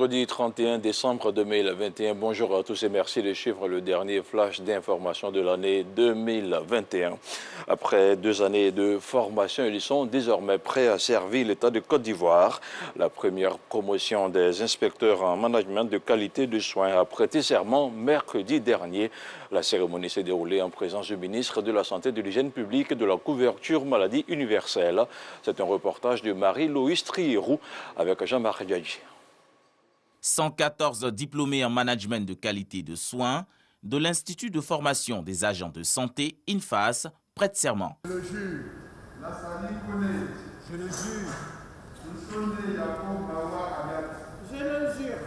vendredi 31 décembre 2021. Bonjour à tous et merci de suivre le dernier flash d'information de l'année 2021. Après 2 années de formation, ils sont désormais prêts à servir l'État de Côte d'Ivoire. La première promotion des inspecteurs en management de qualité de soins a prêté serment mercredi dernier. La cérémonie s'est déroulée en présence du ministre de la Santé, de l'Hygiène publique et de la couverture maladie universelle. C'est un reportage de Marie-Louise Trierou avec Jean-Marc Diadji. 114 diplômés en management de qualité de soins de l'Institut de formation des agents de santé, INFAS, prêtent serment. Je le jure, la Sali connaît. Je le jure. Je le jure.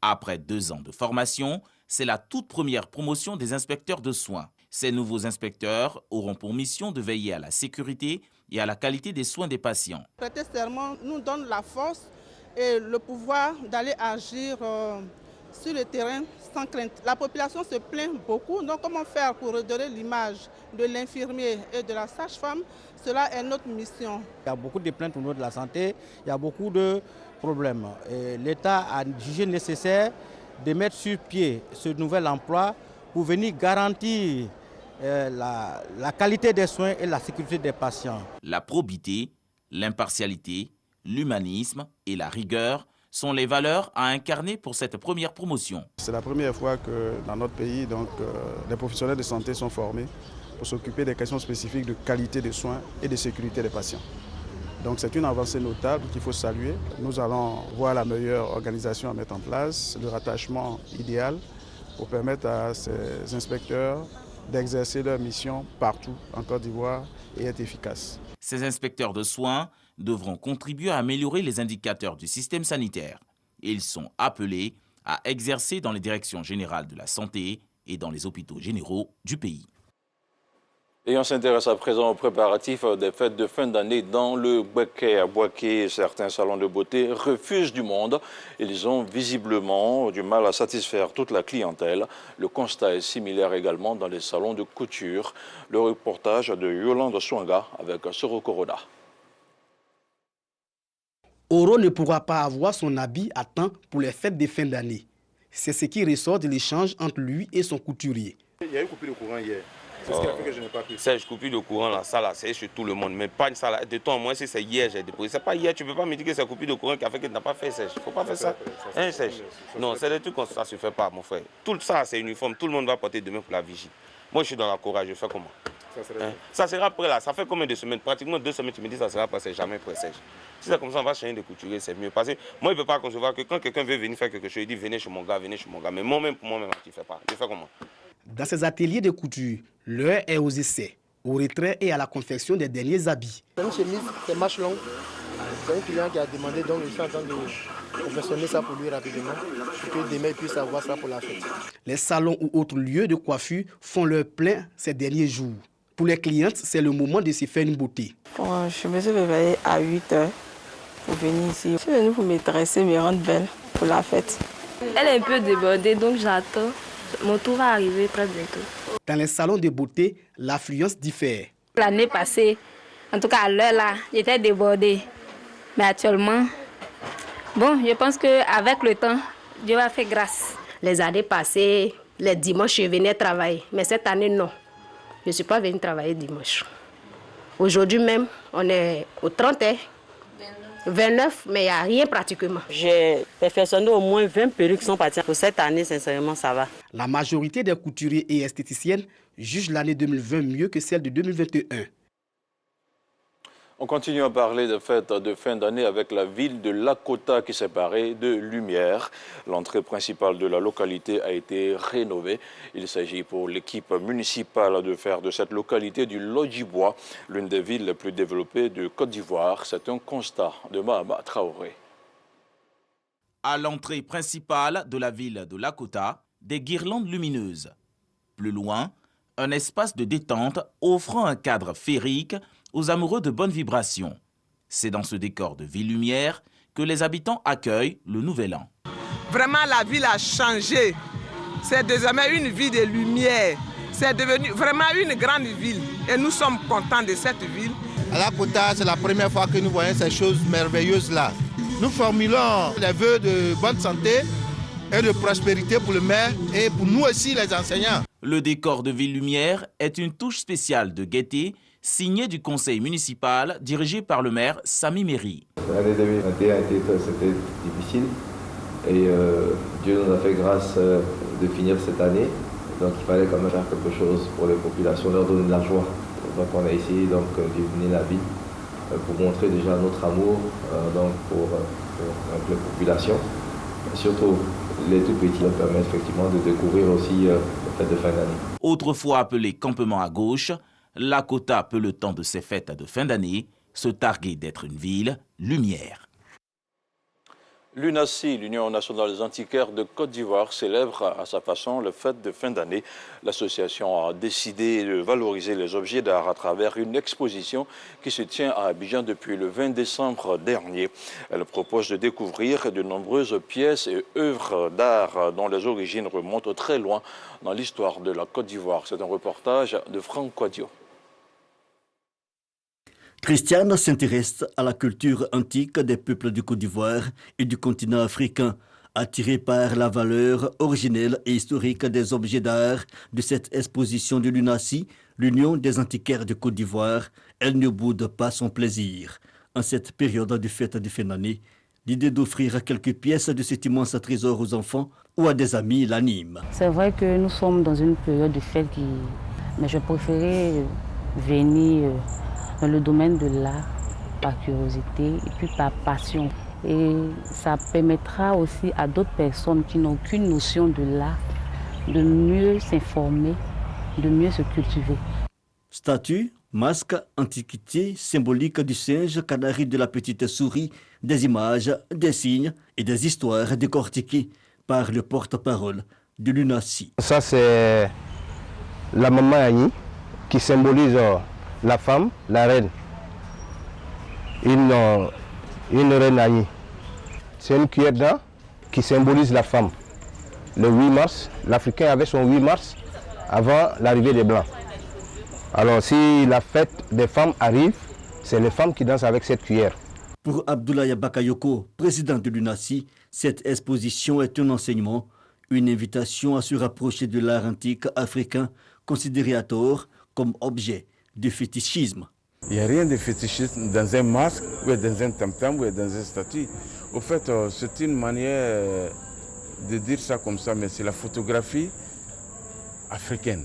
Après 2 ans de formation, c'est la toute première promotion des inspecteurs de soins. Ces nouveaux inspecteurs auront pour mission de veiller à la sécurité et à la qualité des soins des patients. Prêter serment nous donne la force et le pouvoir d'aller agir sur le terrain sans crainte. La population se plaint beaucoup, donc comment faire pour redonner l'image de l'infirmier et de la sage-femme, cela est notre mission. Il y a beaucoup de plaintes au niveau de la santé, il y a beaucoup de problèmes. L'État a jugé nécessaire de mettre sur pied ce nouvel emploi pour venir garantir la qualité des soins et la sécurité des patients. La probité, l'impartialité, l'humanisme et la rigueur sont les valeurs à incarner pour cette première promotion. C'est la première fois que dans notre pays, les professionnels de santé sont formés pour s'occuper des questions spécifiques de qualité des soins et de sécurité des patients. Donc c'est une avancée notable qu'il faut saluer. Nous allons voir la meilleure organisation à mettre en place, le rattachement idéal pour permettre à ces inspecteurs d'exercer leur mission partout en Côte d'Ivoire et être efficaces. Ces inspecteurs de soins devront contribuer à améliorer les indicateurs du système sanitaire. Ils sont appelés à exercer dans les directions générales de la santé et dans les hôpitaux généraux du pays. Et on s'intéresse à présent aux préparatifs des fêtes de fin d'année dans le Bouaké. À Bouaké, certains salons de beauté refusent du monde. Ils ont visiblement du mal à satisfaire toute la clientèle. Le constat est similaire également dans les salons de couture. Le reportage de Yolande Swanga avec Soro Corona. Oro ne pourra pas avoir son habit à temps pour les fêtes de fin d'année. C'est ce qui ressort de l'échange entre lui et son couturier. Il y a eu coupure de courant hier. C'est ce qui a fait que je n'ai pas pu. Serge, coupure de courant, là, ça là, c'est chez tout le monde. Mais pas une salle. De toi, moi, si c'est hier, j'ai déposé. C'est pas hier, tu ne peux pas me dire que c'est coupure de courant qui a fait que tu n'as pas fait, Serge. Il ne faut pas faire ça. Hein, Serge? Non, c'est des trucs comme ça ne se fait pas, mon frère. Tout ça, c'est uniforme. Tout le monde va porter demain pour la vigie. Moi, je suis dans la courage, je fais comment? Ça sera prêt là. Ça fait combien de semaines? Pratiquement 2 semaines, tu me dis ça sera prêt, c'est jamais prêt, Serge. Si c'est comme ça, on va changer de couturier, c'est mieux. Parce que moi, je ne peux pas concevoir que quand quelqu'un veut venir faire quelque chose, il dit venez chez mon gars, venez chez mon gars. Mais moi-même, pour moi-même, tu ne fais pas. Je fais comment? Dans ces ateliers de couture, l'heure est aux essais, au retrait et à la confection des derniers habits. C'est une chemise, c'est manches longues. C'est un client qui a demandé, donc je suis en train de confectionner ça pour lui rapidement, pour que demain il puisse avoir ça pour la fête. Les salons ou autres lieux de coiffure font leur plein ces derniers jours. Pour les clientes, c'est le moment de se faire une beauté. Bon, je me suis réveillée à 8 h pour venir ici. Je suis venue pour me dresser, me rendre belle pour la fête. Elle est un peu débordée, donc j'attends. Mon tour va arriver très bientôt. Dans les salons de beauté, l'affluence diffère. L'année passée, en tout cas à l'heure là, j'étais débordée. Mais actuellement, bon, je pense qu'avec le temps, Dieu va faire grâce. Les années passées, les dimanches, je venais travailler. Mais cette année, non. Je ne suis pas venue travailler dimanche. Aujourd'hui même, on est au 30, 29, mais il n'y a rien pratiquement. J'ai perfectionné au moins 20 perruques qui sont parties. Pour cette année, sincèrement, ça va. La majorité des couturiers et esthéticiennes jugent l'année 2020 mieux que celle de 2021. On continue à parler de fêtes de fin d'année avec la ville de Lakota qui s'est parée de lumière. L'entrée principale de la localité a été rénovée. Il s'agit pour l'équipe municipale de faire de cette localité du Lodjibois l'une des villes les plus développées de Côte d'Ivoire. C'est un constat de Mahama Traoré. À l'entrée principale de la ville de Lakota, des guirlandes lumineuses. Plus loin, un espace de détente offrant un cadre féerique aux amoureux de bonnes vibrations. C'est dans ce décor de ville-lumière que les habitants accueillent le nouvel an. Vraiment, la ville a changé. C'est désormais une ville de lumière. C'est devenu vraiment une grande ville. Et nous sommes contents de cette ville. À Lakota, c'est la première fois que nous voyons ces choses merveilleuses-là. Nous formulons les vœux de bonne santé et de prospérité pour le maire et pour nous aussi les enseignants. Le décor de Ville Lumière est une touche spéciale de gaieté signée du conseil municipal dirigé par le maire Sami Méry. L'année 2021 c'était difficile et Dieu nous a fait grâce de finir cette année. Donc il fallait quand même faire quelque chose pour les populations, leur donner de la joie. Donc on a essayé d'illuminer la ville pour montrer déjà notre amour pour les populations. Surtout les tout petits nous permettent effectivement de découvrir aussi les fêtes de fin d'année. Autrefois appelé campement à gauche, Lakota peut le temps de ses fêtes de fin d'année se targuer d'être une ville lumière. L'UNACI, l'Union nationale des antiquaires de Côte d'Ivoire, célèbre à sa façon les fêtes de fin d'année. L'association a décidé de valoriser les objets d'art à travers une exposition qui se tient à Abidjan depuis le 20 décembre dernier. Elle propose de découvrir de nombreuses pièces et œuvres d'art dont les origines remontent très loin dans l'histoire de la Côte d'Ivoire. C'est un reportage de Franck Quadio. Christiane s'intéresse à la culture antique des peuples du Côte d'Ivoire et du continent africain. Attirée par la valeur originelle et historique des objets d'art de cette exposition de l'UNACI, l'Union des antiquaires de Côte d'Ivoire, elle ne boude pas son plaisir. En cette période de fête de fin d'année, l'idée d'offrir quelques pièces de cet immense trésor aux enfants ou à des amis l'anime. C'est vrai que nous sommes dans une période de fête mais je préférais venir dans le domaine de l'art, par curiosité et puis par passion. Et ça permettra aussi à d'autres personnes qui n'ont aucune notion de l'art de mieux s'informer, de mieux se cultiver. Statues, masques, antiquités, symboliques du singe, canari de la petite souris, des images, des signes et des histoires décortiquées par le porte-parole de l'UNACI. Ça c'est la maman Annie qui symbolise la femme, la reine, une reine Annie. C'est une cuillère d'or qui symbolise la femme. Le 8 mars, l'Africain avait son 8 mars avant l'arrivée des Blancs. Alors si la fête des femmes arrive, c'est les femmes qui dansent avec cette cuillère. Pour Abdoulaye Bakayoko, président de l'UNACI, cette exposition est un enseignement, une invitation à se rapprocher de l'art antique africain, considéré à tort comme objet de fétichisme. Il n'y a rien de fétichisme dans un masque, ou dans un tam-tam, ou dans un statue. Au fait, c'est une manière de dire ça comme ça, mais c'est la photographie africaine,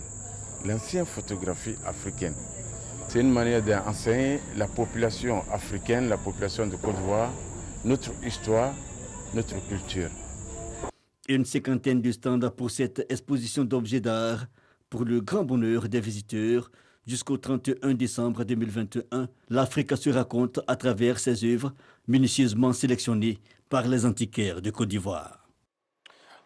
l'ancienne photographie africaine. C'est une manière d'enseigner la population africaine, la population de Côte d'Ivoire, notre histoire, notre culture. Une cinquantaine de stands pour cette exposition d'objets d'art, pour le grand bonheur des visiteurs. Jusqu'au 31 décembre 2021, l'Afrique se raconte à travers ses œuvres minutieusement sélectionnées par les antiquaires de Côte d'Ivoire.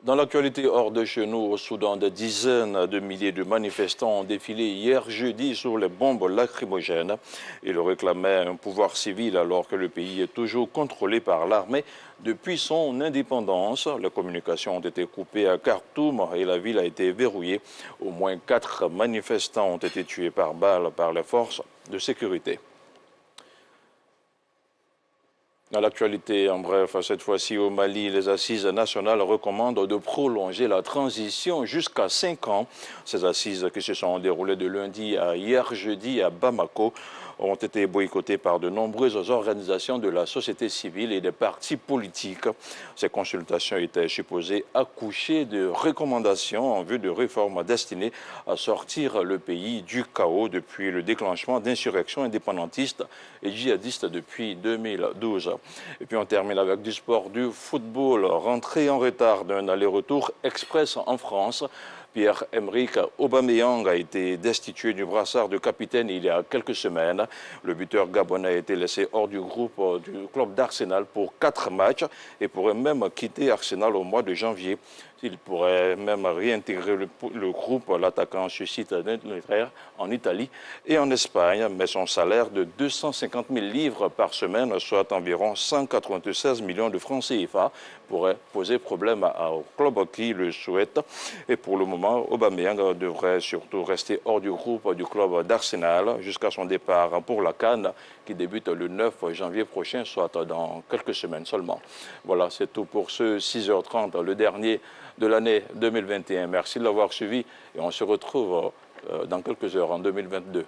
Dans l'actualité hors de chez nous, au Soudan, des dizaines de milliers de manifestants ont défilé hier jeudi sur les bombes lacrymogènes. Ils réclamaient un pouvoir civil alors que le pays est toujours contrôlé par l'armée depuis son indépendance. Les communications ont été coupées à Khartoum et la ville a été verrouillée. Au moins 4 manifestants ont été tués par balles par les forces de sécurité. Dans l'actualité, en bref, cette fois-ci au Mali, les assises nationales recommandent de prolonger la transition jusqu'à 5 ans. Ces assises qui se sont déroulées de lundi à hier jeudi à Bamako ont été boycottées par de nombreuses organisations de la société civile et des partis politiques. Ces consultations étaient supposées accoucher de recommandations en vue de réformes destinées à sortir le pays du chaos depuis le déclenchement d'insurrections indépendantistes et djihadistes depuis 2012. Et puis on termine avec du sport, du football. Rentré en retard d'un aller-retour express en France, Pierre-Emerick Aubameyang a été destitué du brassard de capitaine il y a quelques semaines. Le buteur gabonais a été laissé hors du groupe du club d'Arsenal pour 4 matchs et pourrait même quitter Arsenal au mois de janvier Il pourrait même réintégrer le groupe. L'attaquant suscite l'intérêt en Italie et en Espagne, mais son salaire de 250 000 livres par semaine, soit environ 196 millions de francs CFA, pourrait poser problème au club qui le souhaite. Et pour le moment, Aubameyang devrait surtout rester hors du groupe du club d'Arsenal jusqu'à son départ pour la CAN qui débute le 9 janvier prochain, soit dans quelques semaines seulement. Voilà, c'est tout pour ce 6h30, le dernier de l'année 2021. Merci de l'avoir suivi et on se retrouve dans quelques heures en 2022.